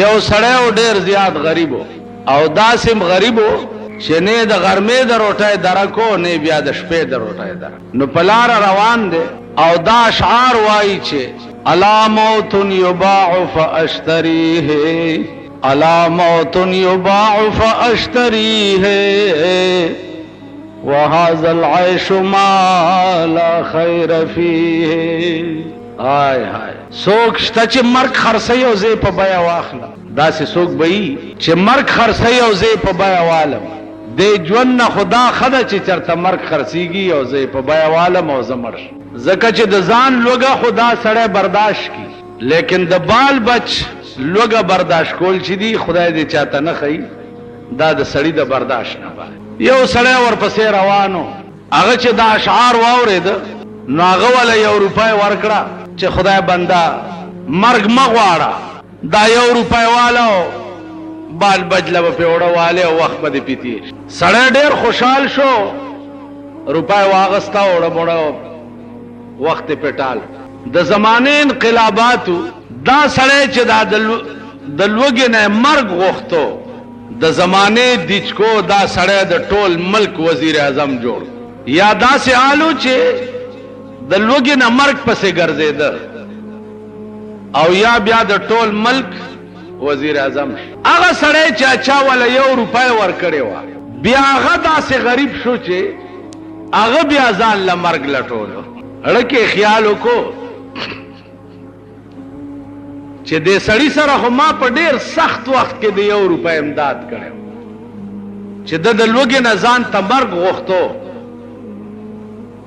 یو سړی او ډیر زیات غریب او داسم غریب چې نه د غرمې د روټۍ درکو نه بیا د شپې د روټۍ در نو پلار روان دي او دا اشعار وایي چې الا موت یباع فاشتریه الا موت یباع فاشتریه وهذا العيش ما لا خير فيه. هاي هاي سوک شته چې مرګ خرڅي او زه په بیا واخله داسې سوک بئی چې مرګ خرڅي او زه په بیا والم د ژوند نه خدا خدا چې چرته مرګ خرڅيږي او زه په بیا والم او زمر زکه چې د ځان لوګه خدا سره برداشت کی لیکن د بال بچ لوګه برداشت کول چې دی خدای دې چاته نه خي دا د سړی د برداشت نه پاره. یو سړی ورپسې روانو هغه چې دا اشعار واورید نو هغه ولا یو روپۍ ورکړه چې خدای بندا مرګ مغواړه دا یو روپۍ والو بال بجله په وړه والے او وخت به پیتی سړی ډیر خوشحال شو روپۍ واغستا وړه وړه وخت پټال د زمانه انقلاباتو دا سړی چې دا د لوګي نه مرګ غوښتو د زمانه دیچکو دا سړی د ټول ملک وزیر اعظم جوړ یا دا سه آلو چې د لوګي نه مرګ پسې ګرځیده او یا بیا د ټول ملک وزیر اعظم هغه سړی چې اچا ولا یو روپۍ ورکړی و بیا هغه داسې غریب شو چې هغه بیا ځان له مرګ لټولو اړکه خیال وکړو چې دې سړی سره خو ما په ډیر سخت وخت کې د یو روپۍ امداد کړو چې د لوګي نه ځان ته مرګ غوښتو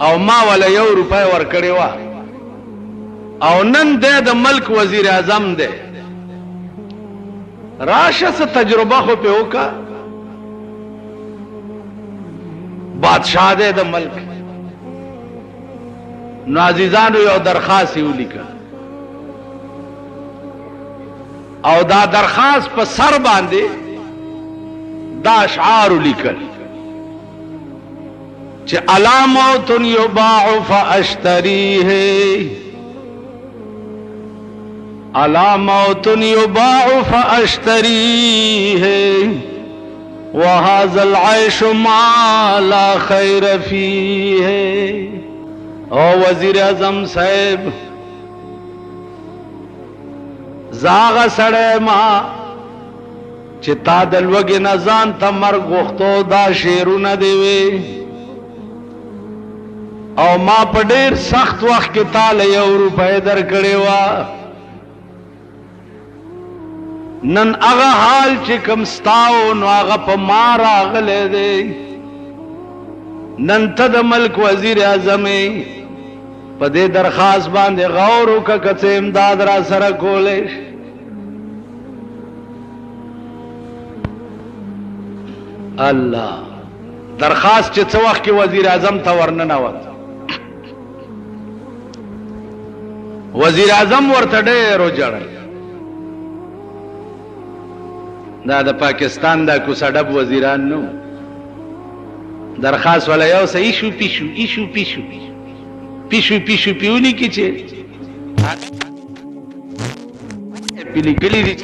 او ما ولا یو روپۍ ورکړی و او نن د ملک وزیر اعظم دی راشه څه تجربه خو په وکا بادشاہ دی د ملک نو عزیزانو یو درخواست یو لیکه او دا درخواست په سر باندې دا اشعار لیکل چې الا موت یباع فاشتریه الا موت یباع فاشتریه وهذا العيش ما لا خير فيه. او وزیر اعظم صاحب زاغ سړی ما چې تا د لوګي نه ځان ته مرګ غوښتو دا شعرونه دی وی او ما په ډیر سخت وخت کې تاله یو روپۍ درکړې وه نن هغه حال چې کوم ستاو نو هغه په ما راغلی دی نن ته د ملک وزیر اعظم په دې درخواست باندې غور وکړه که څه امداد را سره کولی الله درخواست چې څه وخت کې وزیر اعظم ته ورننوت وزیر اعظم ورته ډېر وژړل دا د پاکستان دا کوڅه ډب وزیران نو درخواست ولا یو څه ایشو پیشو ایشو پیشو پیشو پیشو پیونی کی چې پیلی کلی دي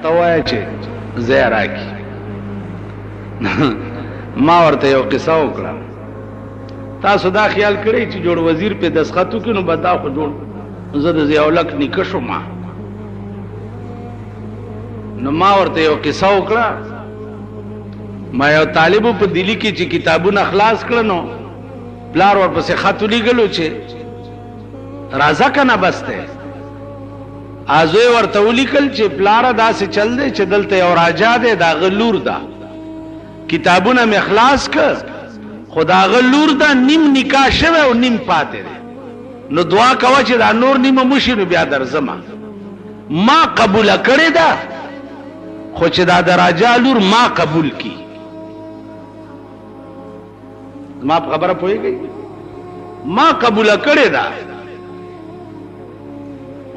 توای چې زهرا کی ما ورته یو قصه وکړه تاسو دا خیال کړئ چې جوړ وزیر په دسخطو کې نو بتا خو جوړ زه د ضیاءالحق نیکه شوم نو ما ورته یو قصه وکړه ما یو طالب په دلی کې چې کتابونه خلاص کړ نو پلار ورپسې خط ولیکلو چې راځه کنه بسته ازوی ورته ولیکل چې پلار داسې چل دی چې دلته یو راجا دی دا غلور دا کتابونه مې خلاص کړ خدا غلور دا نیم نکاح شوی او نیم پاتې دی نو دعا کوه چې دا نور نیمه مشي نو بیا درځم ما قبول کړی دا خو چې دا د راجا لور ما قبول کی ما خبره پوهیږي ما قبول کړی دا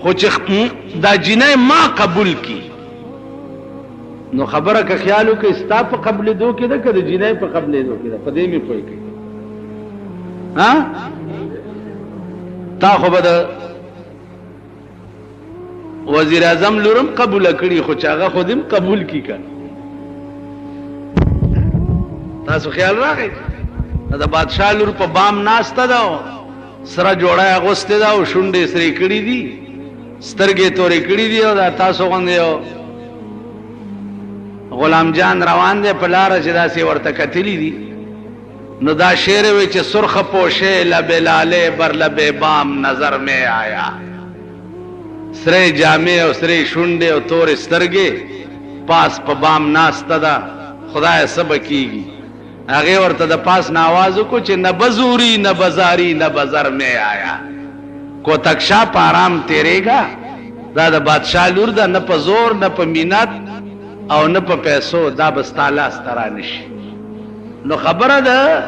خو چې دا جنې ما قبول کی نو خبره که خیالو کې استا په قبل دو کې ده که د جنې په قبل دو کې ده په دې مې پوهیږي ها تا خو به د وزیر اعظم لورم قبول کړي خو چاغه خودم قبول کی کړ تاسو خیال راغی دا بادشاہ لور په بام ناسته دا سره جوړه اغوسته دا او شونډې سری کړي دي سترګې تورې کړي دي او دا تاسو غوندې غلام جان روان دی په لار چې داسې ورته کتلی دي نو دا شعر وی چې سرخ پوشے لب لالے بر لب بام نظر میں آیا سرے جامع او سرے شونډې او تورې سترګې پاس په بام ناسته دا خدای سبا کیږي هغه ورته د پاس ناواز کو چې نه بزوری نه بازاری نه بازار میں آیا کو تکشا پارام تیرے گا دا د بادشاہ لور دا نه په زور نه په مینت او نه په پیسو دا بس تعالی سترانش نو خبره ده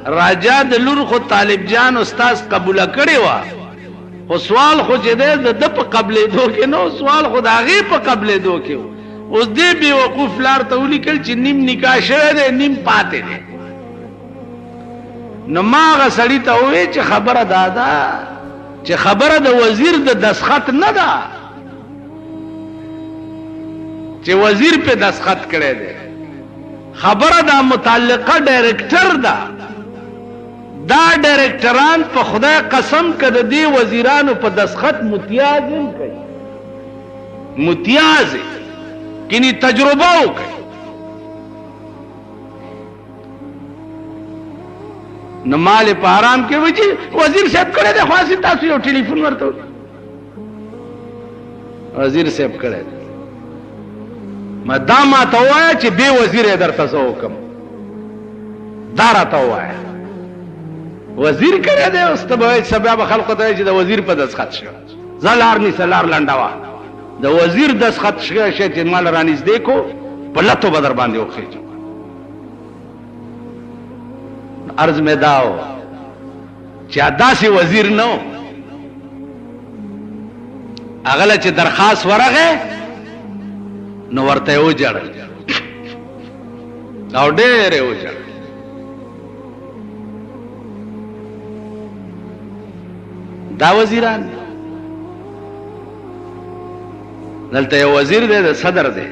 راجا د لور خو طالب جان استاد قبول کړي وا خو سوال خو چې ده د په قبلې دو کې نو سوال خو دا غي په قبلې دو کې اوس دې به وقوف لار ته ولیکل چې نیم نکاح شوه ده نیم پاتې ده نو ماغه سړی ته وې چې خبره دادا چې خبره د وزیر د دسخط نه ده چې وزیر په دسخط کړي ده خبره دا متعلقه ډایرکټر ده دا ډایرکټران په خدای قسم کده دی وزیرانو په دسخط متیاز هم کوي متیاز کینی تجربه وکړي نو مال په حرام کې وځي وزیر صاحب کړه د خاصی تاسو یو ټلیفون ورته وزیر صاحب کړه ما دا ما ته وایا چې به وزیر درته زو حکم دارا ته وایا وزیر کړه د استبای سبب خلکو ته چې د وزیر په دسخط شو زلار ني سلار لنډوا د وزیر دسخط شو چې مال رانیز دیکو په لته بدر باندې وخی عرض میں داو چې داسې وزیر نو اغله چې درخواست ورغه نو ورته وجړل او ډېر وجړل دا وزیران دلته یو وزیر دی د صدر دی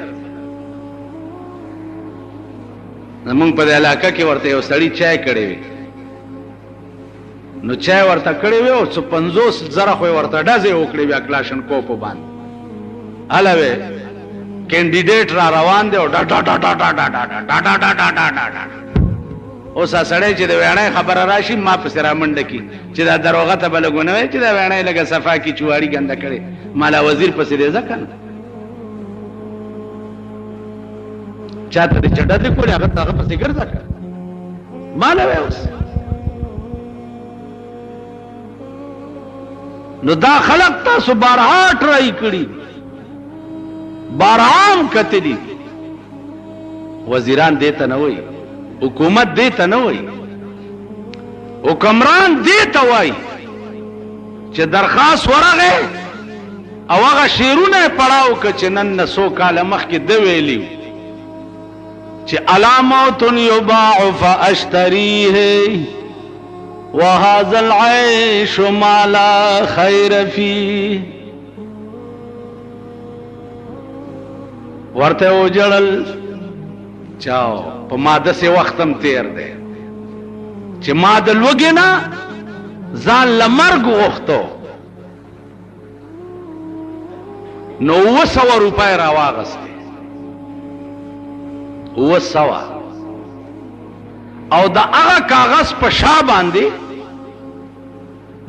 زمونږ په علاقه کې ورته یو سړی چای کړی وي نو چای ورته کړی وي او 50,000 خو ورته ډزې وکړې وي کلاشن کوپ باندې علاوه کینډیډیټ را روان دی او ډا ډا ډا ډا ډا ډا ډا ډا ډا ډا ډا اوس سړی چې د ویڼې خبره راشي ما په سره منډه کی چې دا دروغه ته بلګونه وي چې دا ویڼې لګه صفا کی چواړي ګنده کړي مالا وزیر پسې دې ځکه چاته چډه دې کوله هغه هغه پسې ګرځا کړ مالا وې اوس نو دا خلق تاسو بارها ټرای کړی بارام کتلی وزیران دیتا نه وای حکومت دیتا نه وای حکمران دیتا وای چې درخواست ورغه او هغه شیرونه پړاو ک چې نن 100 کال مخکې د ویلی چې علامات یباع فاشتریه وهذا العيش ما لا خير فيه ورته وجړل چاو په ماده سي وختم تیر دی چې ماده لوګي نه ځان لمرګ وختو نو 100 روپۍ را واغسته 100 او دا هغه کاغذ په شا باندې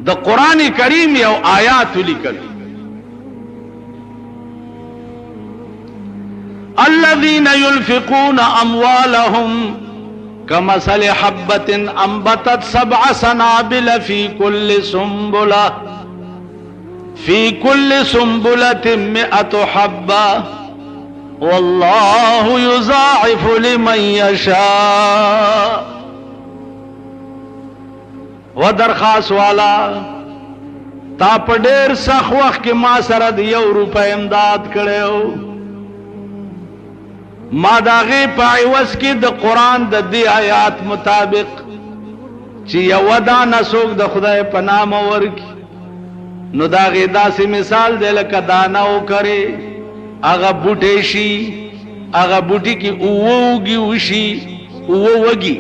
د قران کریم یو آیات لیکل الذين ينفقون اموالهم كمثل حبة انبتت 7 سنابل في كل سنبلة 100 حبة والله يضاعف لمن يشاء ودرخواست والا تا په ډېر سخت وخت کې ما سره د 1 روپۍ امداد کړو ما داغه په عوض کې د قران د دې آیات مطابق چې یو دانه څوک د خدای په نام ورکی نو دا غي داسې مثال دی لکه دانه وکرې هغه بوټی شي هغه بوټي کې اووږي وشي اووه وږي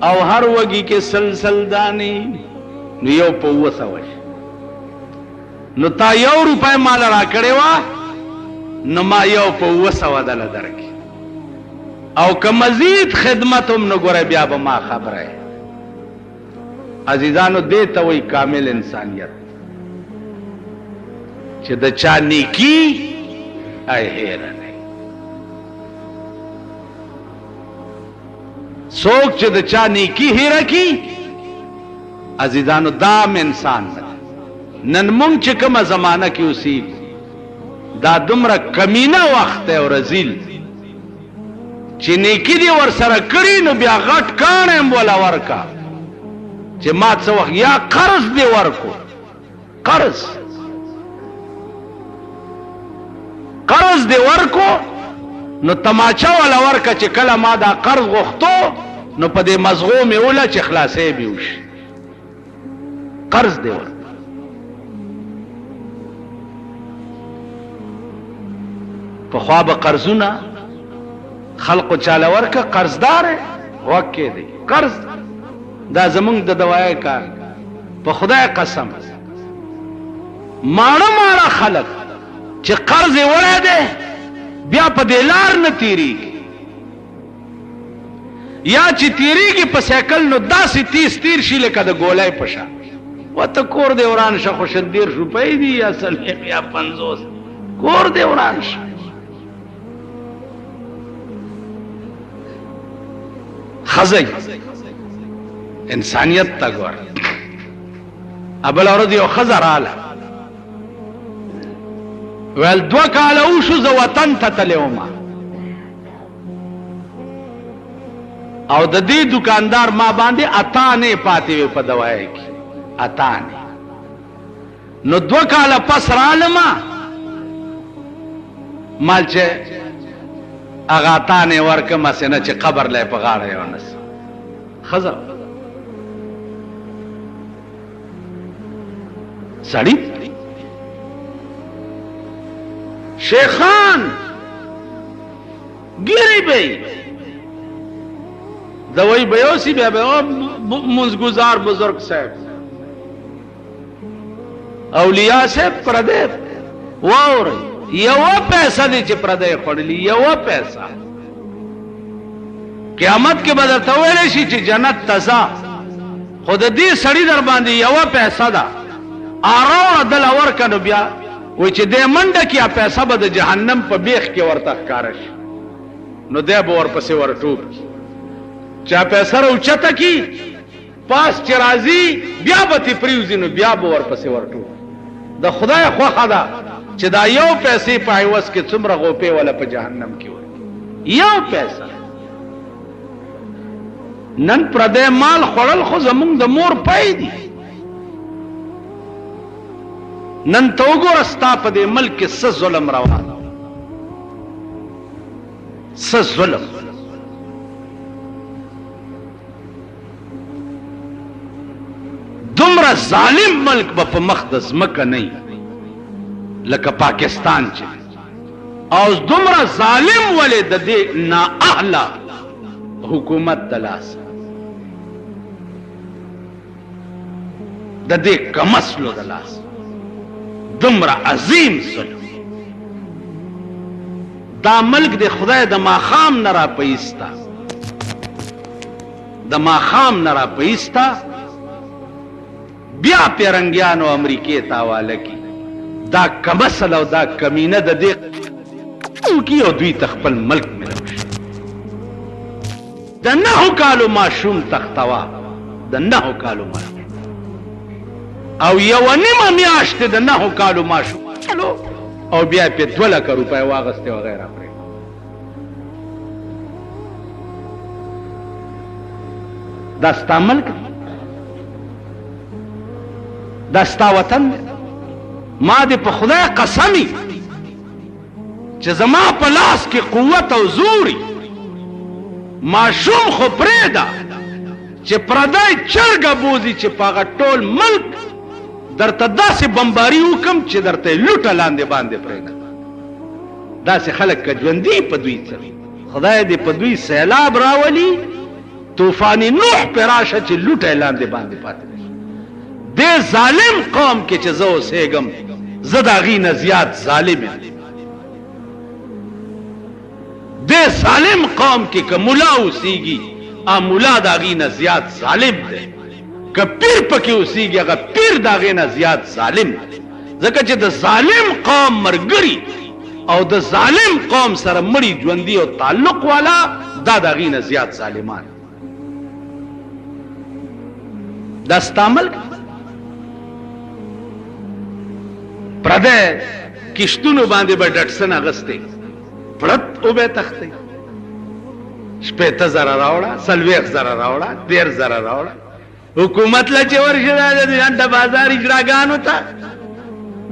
او هر وږي کې سلسل دانې نو یو په 200 نو تا 1 روپۍ مال را کړې وه نو ما یو په 200 دله درکې او که مزید خدمت هم نو ګوره بیا به ما خبره عزیزانو دې ته وایي کامل انسانیت چې د چا نیکي ای هیره نه څوک چې د چا نیکي هیره کی عزیزانو دام انسان نه نن مونږ چې کومه زمانه کې اوسېږو دا دومره کمینه وخت دی او رذیل چې نیکي دې ورسره کړي نو بیا غټ کاڼی هم وله ورکه چې ما څه وخت یا قرض دې ورکو قرض دې ورکو نو تماچه وله ورکه چې کله ما دا قرض غوښتو نو په دې مزغو مې وله چې خلاصی به وشي قرض دې ورکو پخوا به قرضونه خلقو چاله ورکه قرضدار وکې دی قرض دا زمونږ د دوایي کار په خدای قسم ماړه خلق چې قرض یې وړی دی بیا په دې لار نه تیریږي یا چې تیریږي په سایکل نو داسې تیر شي لکه د ګولۍ په شان ورته کور دې وران شه خو 30 روپۍ دي یا 40 یا 50 کور دې وران شه خزی انسانیت تا گور ابل ورځ یو ښځه راله ویل 2 کاله وشو زه وطن ته تللی ومه او د دې دکاندار ما باندې اتانې پاتې وې په دوایي کې اتانې نو 2 کاله پس رالمه مال چې هغه اتانې ورکمه سې نه چې قبر لی په غاړه یې ونس ښځه سړي شیخان ګیرې به یې دوی به یوسي بیا به منځګزار بزرګ صاحب اولیاء صاحب پردې واورئ یوه پیسه دی چې پردی خوړلي یوه پیسه قیامت کې به درته ویلی شي چې جنت ته ځه خو د دې سړي در باندې یوه پیسه ده راوړه دله ورکه نو بیا وایي چې دې منډه کې پیسه به د جهنم په بیخ کې ورته ښکاره شي نو دی به ورپسې ورټوب چا پیسه راوچته کي پاس چې راځي بیا به تې پرېوځي نو بیا به ورپسې ورټوب د خدای خوښه ده چې دا یو پیسې په عوض کې څومره غوپې ولا په جهنم کې وي یو پیسه نن پردی مال خوړل خو زمونږ د مور پی دي نن ته وګوره ستا په دې ملک کې څه ظلم روان څه ظلم دومره ظالم ملک به په مخ د ځمکه نه وي لکه پاکستان چې او دومره ظالم ولې د دې نااهله حکومت د لاسه د دې کمسلو د لاسه دومره عظیم ظلم دا ملک د خدای د ماښام نه را پیستا د ماښام نه را پیستا بیا پیرنګیانو امریکې ته حواله کی دا کمسل او دا کمینه د دې کی او دوی تخپل ملک ملو شي د 9 کالو ماشوم تختوا د 9 کالو ماشوم او یو نیمه میاشت د 9 کالو ماشوم او بیا په 2 لک روپۍ واغسته او غیره پرې دا ستا ملک دا ستا وطن ما دې په خدای قسمی چې زما په لاس کې قوت او زوري ماشوم خو پرېږده چې پردی چرګه بوزي چې په هغه ټول ملک درته داسې بمباري وکم چې درته لوټه لاندې باندې پرېږدم. داسې خلک که ژوندي په دوی څه خدای دې په دوی سیلاب راولي، طوفان نوح پې راشه چې لوټه یې لاندې باندې پاتې شي. دې ظالم قوم کې چې زه اوسېږم، زه د هغې نه زیات ظالم یم. دې ظالم قوم کې که ملا اوسېږي، ملا د هغې نه زیات ظالم دی. که پیر پکې اوسېږي، هغه پیر د هغې نه زیات ظالم دی. ځکه چې د ظالم قوم ملګري او د ظالم قوم سره مړي ژوندي او تعلق والا، دا د هغې نه زیات ظالمان. دا ستا ملک پردی کشتونو باندې به ډټسن اغستی، پړت او به تختی، 80,000 راوړه، 40,000 راوړه، 13,000 راوړه. حکومت له چې ورشه دا د جنډه بازار اجراګانو ته،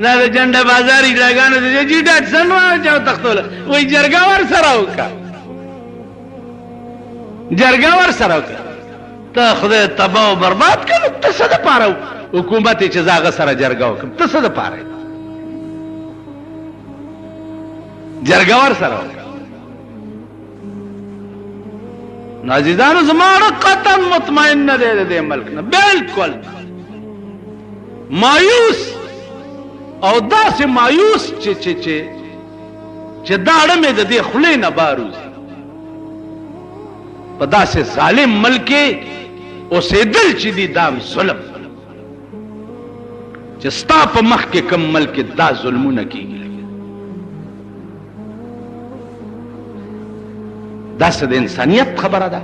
دا د جنډه بازار اجراګانو ته جي ډټسن واچو تختوله، وایي جرګه ورسره وکړه، جرګه ورسره وکړه. ته خدای تباه او برباد کړه، ته څه دپاره حکومت یې چې زه هغه سره جرګه وکړم، ته څه دپاره جرګه ورسره وکړه. نو عزیزانو زما قطعا مطمئن نه دی د دې ملک نه، بلکل مایوس او داسې مایوس چې دا اړه مې د دې خولې نه بار وځي. په داسې ظالم ملک کې اوسېدل چې دي دا ظلم، چې ستا په مخ کې کوم ملک دا ظلمونه کېږي. دا څه د انسانیت خبره ده؟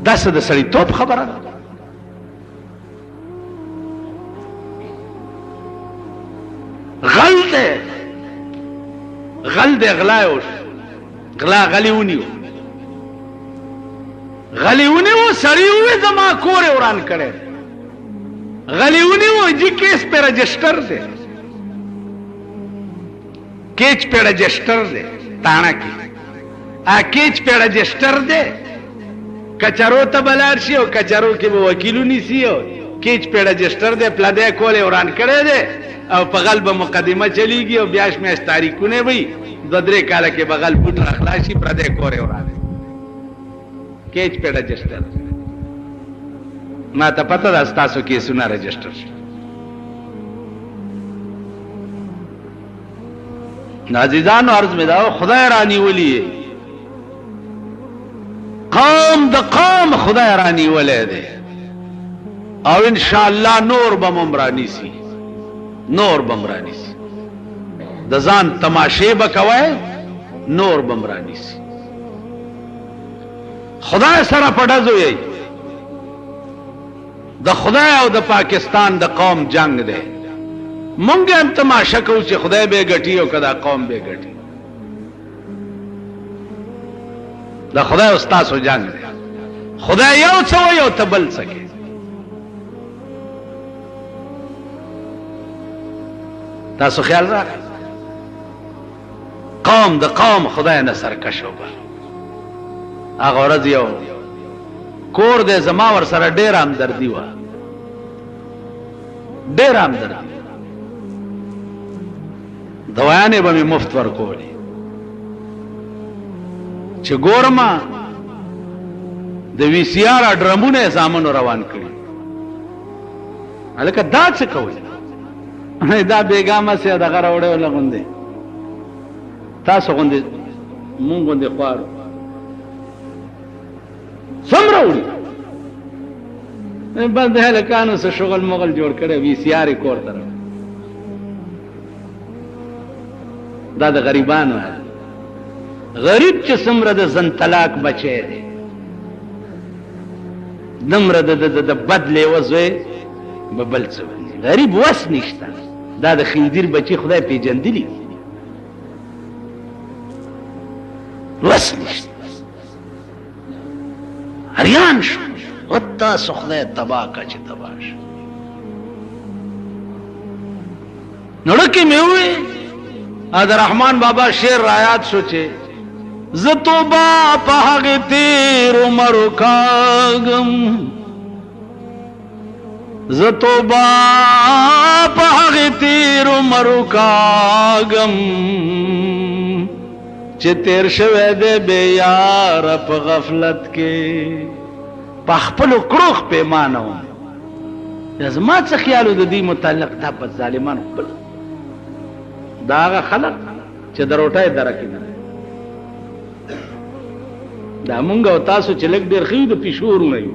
دا څه د سړیتوب خبره ده؟ غل دی، غل دی، غلا یې وشو، غلا غلي ونیو، غلي ونیو، سړي ووی زما کور یې وران کړی، غلي ونیو جي کیس پې رجسټر دی، کیچ پې رجسټر دی تاڼه کې، کیچ پې رجسټر دی، کچرو ته به لاړ شي او کچرو کې به وکیل ونیسي، او کیچ پې رجسټر دی، پلدی کول یې وران کړی دی، او په غل به مقدمه چلیږي او بیا شمیاشت تاریخونه وي، 2-3 کاله کې به غل بوټ راخلاصي، پردی کور یې وران کیچ پې رجسټر. ما ته پته ده ستاسو کیسونه رجسټر شي. عزیزانو عرض مې دا خدای رانیولی، قوم د قوم خدای رانیولی دی، او انشاءالله نور به هم رانیسي، نور به هم رانیسي. د ځان تماشې به کوئ، نور به هم رانیسي. خدای سره په ډزو یې، د خدای او د پاکستان د قوم جنگ دی. مونږ هم تماشه کوو چې خدای به ګټي او که دا قوم به ګټي. د خدای او ستاسو جنگ دی. خدای یو څه وایي او ته بل څه کوې. تاسو خیال راکړئ، قوم د قوم خدای نه سرکش وبه. هغه ورځ یو کور دی زما ورسره ډېره همدردي وه، ډېره همدردي، دوايانې به مې مفت ورکولې، چې ګورم د VCR ډرمونه یې زامنو روان کړي. هلکه دا څه کوئ؟ دا بېګامه سې دغه راوړی وله غوندې، تاسو غوندې مونږ غوندې خوارو څومره وړي؟ بس د هلکانو څه شغل مغل جوړ کړی، VCR یې کور ته راوړي. دا د غریبانو حال. غریب چې څومره د زن طلاق بچی دی، دومره د بد لیوه زوی به بل څه وایي. غریب وس نشته. دا د خنزیر بچی خدای پیژندلی، وس نشته، حریان شو. و تاسو خدای تباه که چې تباه شو. نړکې مې ووی د رحمان بابا شعر رایاد شو چې زه توبه په هغې تېر عمرو کاږم زتوبا پاغی تیر مرو کاغم چه تیر شوه دے بے یار پا غفلت کے پا خپلو کروخ پیمانو زما څه خیالو د دې متعلق دا په ظالمان خپل دا هغه خلق چې د روټۍ درکې نه دا مونږ او تاسو چې لږ ډېر ښه د پیشو ورونه یو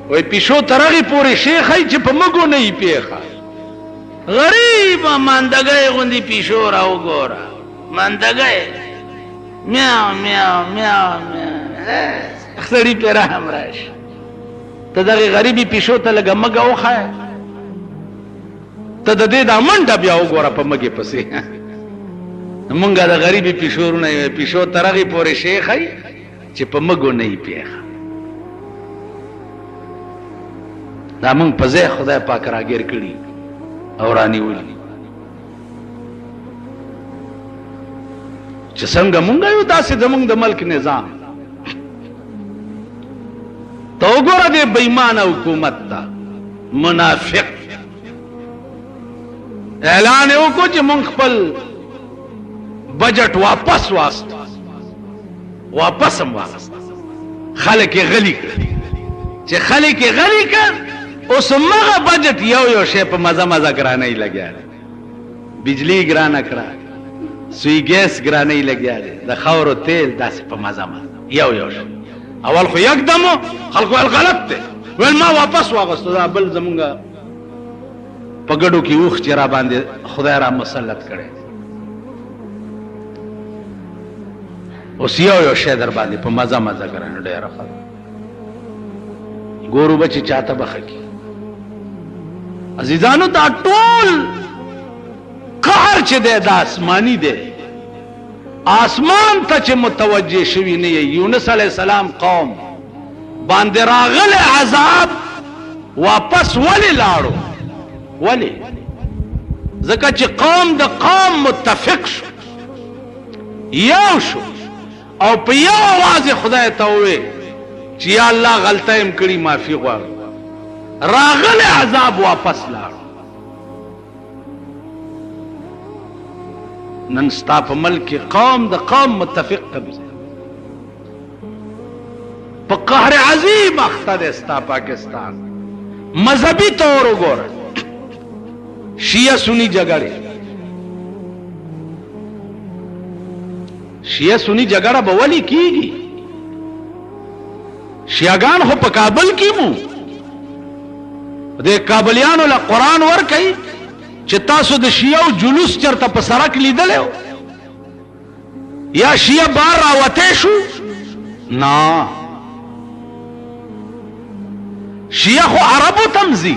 وایي پیشو تر هغې پورې شیخ ای چې په مږو نه یې پېښه غریبه ماندګۍ غوندې پیشو را وګوره ماندګۍ میاو میاو میاو میاو سړي پې رحم راشي ته دغه غریبي پیشو ته لږه مږه وښایه ته د دې دا منډه بیا وګوره په مږې پسې مونږ د غریبي پیشو ورونه یو پیشو تر هغې پورې شیخ ای چې په مږو نه یې پېښه دا مونږ په ځای خدای پاک راګیر کړي او رانیولي چې څنګه مونږ یو داسې زمونږ د ملک نظام تو گورا دے بیمان حکومت تا منافق اعلان او کو چې مونږ خپل بجٹ واپس واست واپس هم واست خلک غلی کړ چې خلک غلی کړ اوس مغه بجٹ یو شی په مزه مزه ګرانې لګیا بجلی ګرانه کړه سوی ګیس ګرانې لګیا د خاورو تیل داسې په مزه مزه یو شی اول خو یکدم خلکو غلط دی ویل ما واپس واغستو دا بل زمونږ په ګډو کې اوښ چې را باندې خدای را مسلط کړی اوس یو شی در باندې په مزه مزه ګرانه ډېره ښه ګورو بچې چاته به ښه کي عزیزانو دا ټول قهر چې دی دا آسماني دی آسمان ته چې متوجه شوي نه یې یونس علیه السلام قوم باندې راغلی عذاب واپس ولې لاړو ولې ځکه چې قوم د قوم متفق شو یو شو او په یو آواز خدای ته وویل چې یا الله غلطه یم کړي معافي غواړم راغلی عذاب واپس لاړو نن ستا په ملک قوم د قوم متفق قبضه په قهر عظیم اخته دی ستا پاکستان مذهبي طور وګوره شیعه سنی جګړې شیعه سنی جګړه به ولې کیږي شیعهګان خو په کابل کې مو د کابلیانو له قرآن ورکوي چې تاسو د شیعو جلوس چرته په سړک لیدلی یا شیعه بار راوتی شو نه شیعه خو عربو تم ځي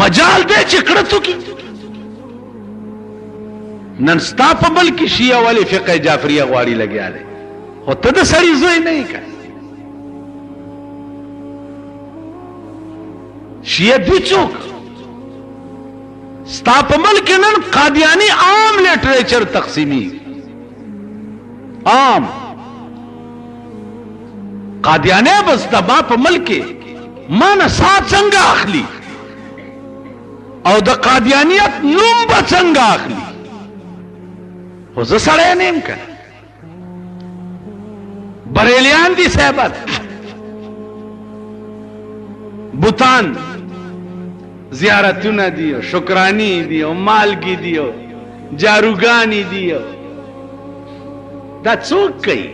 مجال دی چې کړه څوکي نن ستا په بل کې شیعه ولې فقه جعفریه غواړي لګیا دی خو ته د سړي زوی نه یې که شیعه دوی څوک ستا په ملک نن قادیانی عام لټریچر تقسیمی عام قادیانی بس دبا په ملک ما نه سات څنګه اخلي او د قادیانیت نوم به څنګه اخلي خو زه سړی نه یم که بریلیان دي صاحبت بوتان زیارتونه دي او شکرانی دي او مالګي دي او جاروګانی دي دا څوک کوي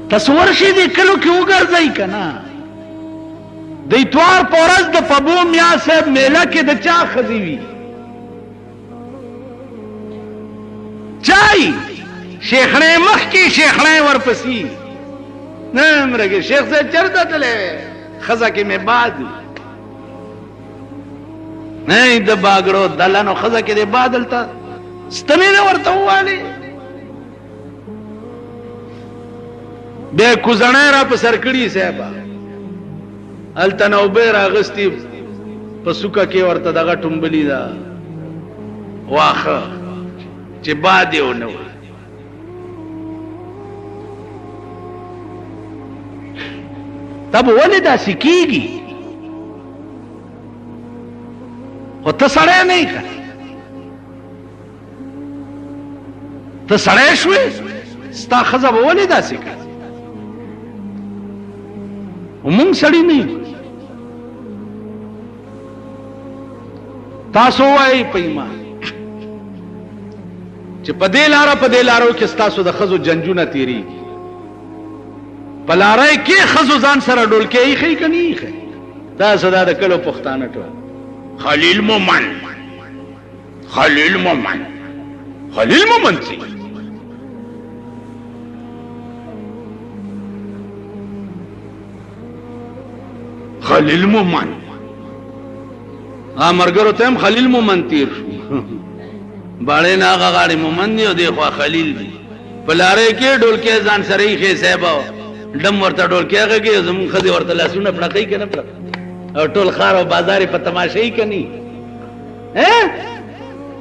تصور شي دي کلو کې وګرځي کنه د اتوار په ورځ د پبو میا صاحب میله کې د چا ښځې وي چای شیخړې مخکې شیخړې ورپسې نه مرګې شیخ صاحب چرته تللی ښځه کې مې باد نه د باګړو دلانو ښځه کې د باد دلته ستنې نه ورته ووالې بیا یې کوزڼی را په سر کړي صاحبه هلته نه اوبه راغستې په سوکه کې ورته دغه ټومبلي ده واښه چې باد یې ونه تب ولې داسې کېږي؟ خو ته سړی نه یې که ته سړی شوې ستا ښځه به ولې داسې کوي؟ مونږ سړي نه یو. تاسو وایئ په ایمان چې په دې لاره په دې لارو کې ستاسو د ښځو جنجونه تېرېږي. په لارۍ کې ښځو ځان سره ډولکۍ ایښی که نه ایښی؟ تاسو دا د کلو پښتانه ټول خلیل مومن خلیل مومن خلیل مومن څه خلیل مومن مرګرو ته هم خلیل مومن تیر شو. باړې نه هغه غاړې مومن دی او دی خوا خلیل دی. په لارۍ کې ډولکۍ ځان سره ایښی صاحبه ډم ورته ډولکۍ غږي زمونږ ښځې ورته لاسونه پړقوي که نه پړقوي او ټول ښار او بازار یې په تماشه یي که نه یي؟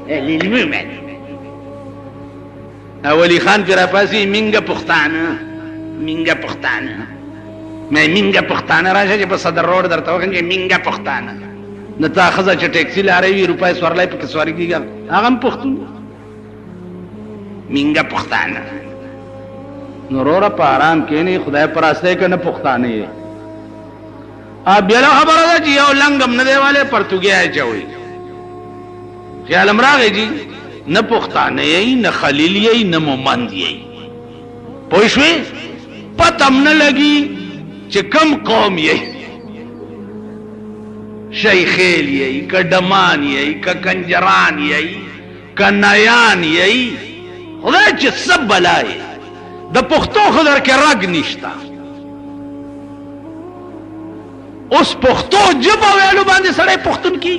خلیل مومن ولی خان پې راپاسي مینګه پښتانه مینګه پښتانه مې مینګه پښتانه راشه چې په صدر روډ درته وښیم چې مینګه پښتانه. نه تا ښځه چې ټیکسي لارۍ وي روپۍ سورلی پکې سواري کېږي هغه هم پښتون مینګه پښتانه. نو وروره په ارام کښېنې خدای په راستی که نه پښتانه یې. بېله خبره ده چې یو لنګ هم نه دی والی پرتوګی اچوئ. خیال هم راغی جي نه پښتانه یئ نه خلیل یئ نه مومند یئ. پوه شوې؟ پته هم نه لګي چې کم قوم یئ. شیخیل یئ که ډمان یئ که کنجران یئ که نیان یئ خدای چې څه بلا یئ. د پښتو خو در کې رګ نشته. اوس پښتو ژبه ویلو باندې سړی پښتون کی.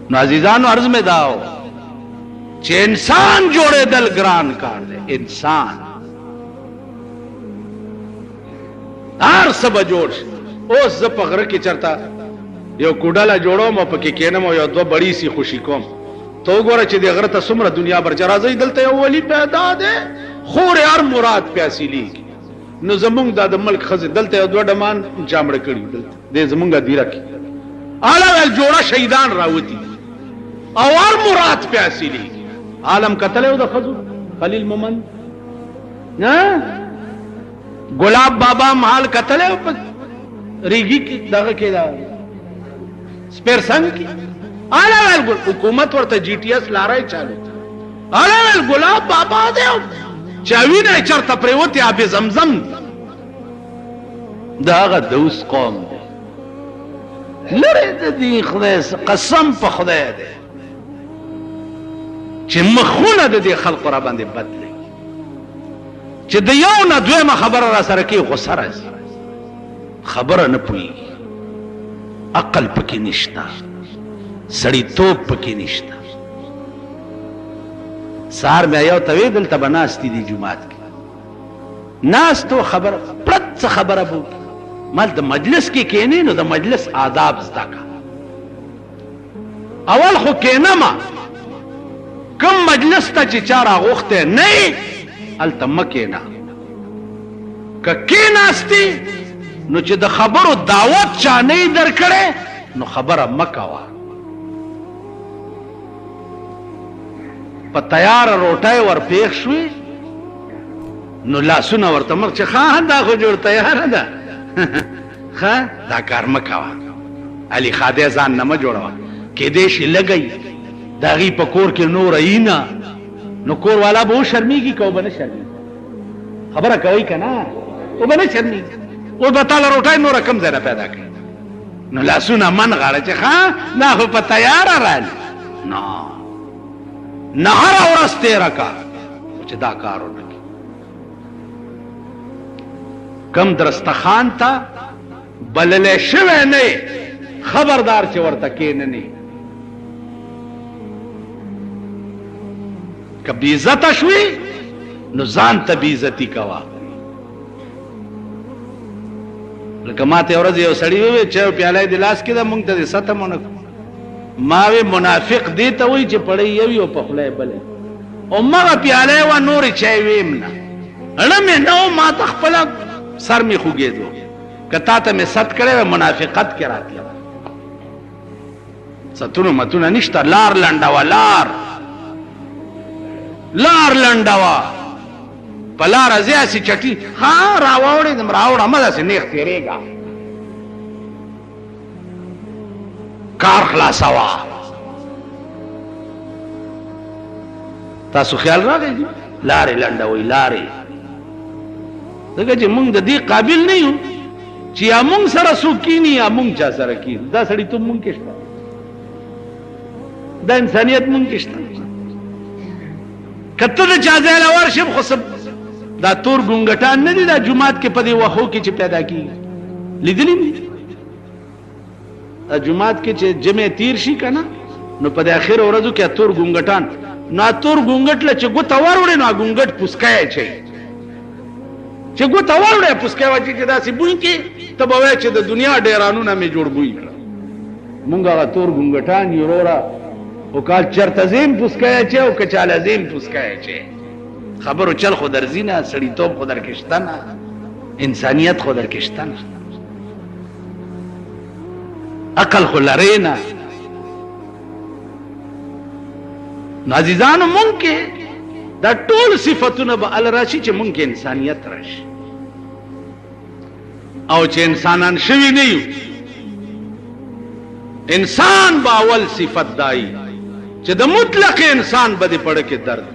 نو عزیزانو عرض میں داو چې انسان جوړېدل ګران کار دی. انسان هر څه به جوړ شي. اوس زه په غره کې چرته یو کوډله جوړوم او پکې کښېنم او یو دوه بړي سي خوشي کوم. ته وګوره چې دې غره ته څومره دنیا برچه راځئ. دلته یو ولي پیدا دی خور هر مراد پې حاصلېږي. نو زمونږ دا د ملک ښځې دلته یو دوه ډمان چامړه کړي دلته دې زمونږ دیره کې اعلی ویل جوړه شهیدان راوتي او هر مراد پې حاصلېږي. عالم کتلی و د ښځو خلیل مومند ګلاب بابا محال کتلی و په ریګي کې دغه کې دا سپیرسنګ کې اعلی ویل حکومت ورته جی ټي ایس لارۍ چالو اعلی ویل ګلاب بابا دی چا وینه یې چېرته پرېوتې آب زمزم د هغه د اوس قوم دی. لرې د دې خدای قسم په خدای دی چې مخونه د دې خلقو را باندې بد لګي چې د یو نه دویمه خبره را سره کې غصه راځي. خبره نه پوهېږي. عقل پکې نشته. سړیتوب پکې نشته. سهار بیا یو ته وې دلته به ناستې دي جومات کې ناستو خبره پرت څه خبره به وکړي. مال د مجلس کې کښېنې نو د مجلس آداب زده کړه. اول خو کښېنمه کوم مجلس ته چې چا راغوښتی نه یې هلته مه کښېنه. که کښېناستې نو چې د خبرو دعوت چا نه یې درکړی نو خبره مه کوه. په تیاره روټۍ ورپېښ شوې نو لاسونه ورته مخ چې ښه دا خو جوړ تیاره ده ښه دا کار مه کوه. علي خادی ځان نه مه جوړوه. کېدی شي لږی د هغې په کور کې نور یي نه نو کور والا به وشرمېږي که به نه شرمېږي. خبره کوئ که نه به نه شرمېږي. اوس به تا له روټۍ نوره کوم ځای نه پیدا کړي نو لاسونه من غاړه چې ښه دا خو په تیاره رالي نه نه هره ورځ تېره کا چې دا کار ونه کړي. کم درستخان ته بللی شوی نه خبردار چې ورته کښېننې. که بېعزته شوې نو ځان ته بېعزتي کوه. لکه ما ته یو ورځ یو سړي وویل چای پیاله یې د لاس کې ده مونږ ته دې ستم ونه کړو. ما وی منافق دې ته وایي چې پړی یو یو په خوله یې بلی او مغه پیاله یې وه نورې چای ویم نه اړه مې نو ما تخپل سر مې خوګېدو کتا ته مې ست کړې منافقت کې راتله ستونو متونه نشته لار لنډوا لار لنډوا په لاره ځاسې چټي ها راوړه مداسې نیغ تېرېږه کار خلاصوه تاسو خیال راغی لارې لنډوئ لارې ځکه چې موږ د دې قابل نه یو چې یا موږ سره څوک کیني یا موږ چا سره کیني دا سړیتوب موږ کې شته دا انسانیت موږ کې شته که ته د چا ځای له ورشم خو دا تور ګونګټان نه دي دا جومات کې په دې وښو کې چې پیدا کېږي لیدلي مې جومات کې چې جمع تیر شي که نه نو په د اخر ورځو کې تور ګونګټان نو تور ګونګټ له چې ګوته وروړې نو ګونګټ پوسکی اچوي چې ګوته وروړې پوسکی واچي چې داسې بوی کې ته به وایې چې د دنیا ډیرانونه مې جوړ بوی کړه مونږ هغه تور ګونګټان یو وروره او کال چرته زیم پوسکی اچوي او که چاله زیم پوسکی اچوي خبرو چل خو درځي نه سړیتوب خو درکې شته نه انسانیت خو درکې شته نه عقل خو لرې نه نو عزیزانو مونږ کې دا ټول صفتونه به ال راشي چې مونږ کې انسانیت راشي او چې انسانان شوي نه یو انسان به اول صفت دای چې د مطلق انسان به دې پړه کې درد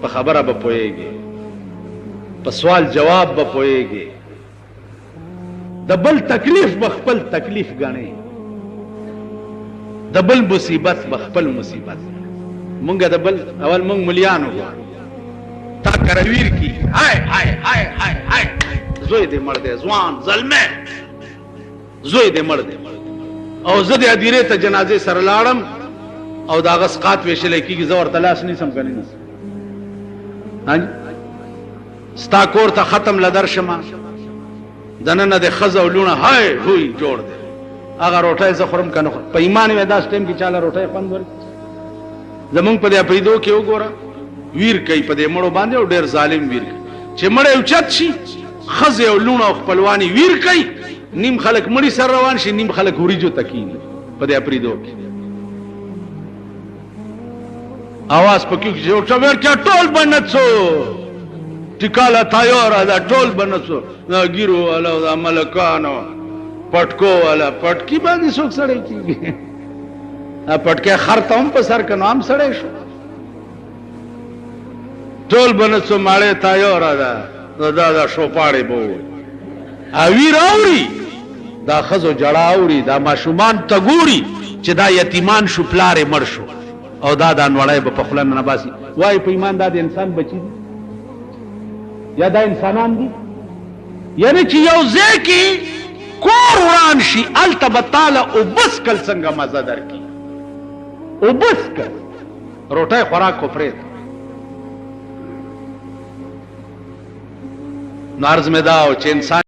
په خبره به پوهېږي په سوال جواب به پوهېږي د بل تکلیف به خپل تکلیف ګڼي د بل مصیبت به خپل مصیبت مونږ د بل اول مونږ مليانو تا کرویر کی هاي هاي هاي هاي هاي زوی دې مړ دې ځوان ظلمه زوی دې مړ دې او زه دې ادیره ته جنازې سره لاړم او دا غسقات ویشل کیږي زور تلاش نه سم کني ستا کور ته ختم لدر شمه دننه د خزه ولونه هاي هوی جوړ دې هغه روټۍ زه خورم که نه خورم په ایمان مې داس ټایم کې چاله روټۍ خوند ورکړي زمونږ په دې اپریدو کې وګوره ویر کوي په دې مړو باندې او ډېر ظالم ویر کوي چې مړی اوچت شي ښځې او لوڼه او خپلوانې ویر کوي نیم خلک مړي سره روان شي نیم خلک وریجو ته کښېني په دې اپریدو کې आवाज پکې چې ورته ټول بنڅو ټیکاله تیاره ده ټول بنڅو دا ګیرو والا دا ملکانو پټکو والا پټکی باندې څوک سړی کېږي پټکی خر ته هم په سر که نو هم سړی شو ټول بنڅو ماړې تیاره ده دا شوپاړې به ووایي ویر اوري دا ښځو جړه اوري دا ماشومان ته ګوري چې دا یتیمان شو پلار یې مړ شو او دا نوړی به په خوله نه باسي وایي په ایمان دا د انسان بچي دي یا دا انسانان دي یعنی چې یو ځای کې کور وران شي هلته به تاله اوبس کل څنګه مزه درکړي اوبس کل روټۍ خوراک خو پرېږده نو عرض مې دا و چې انسان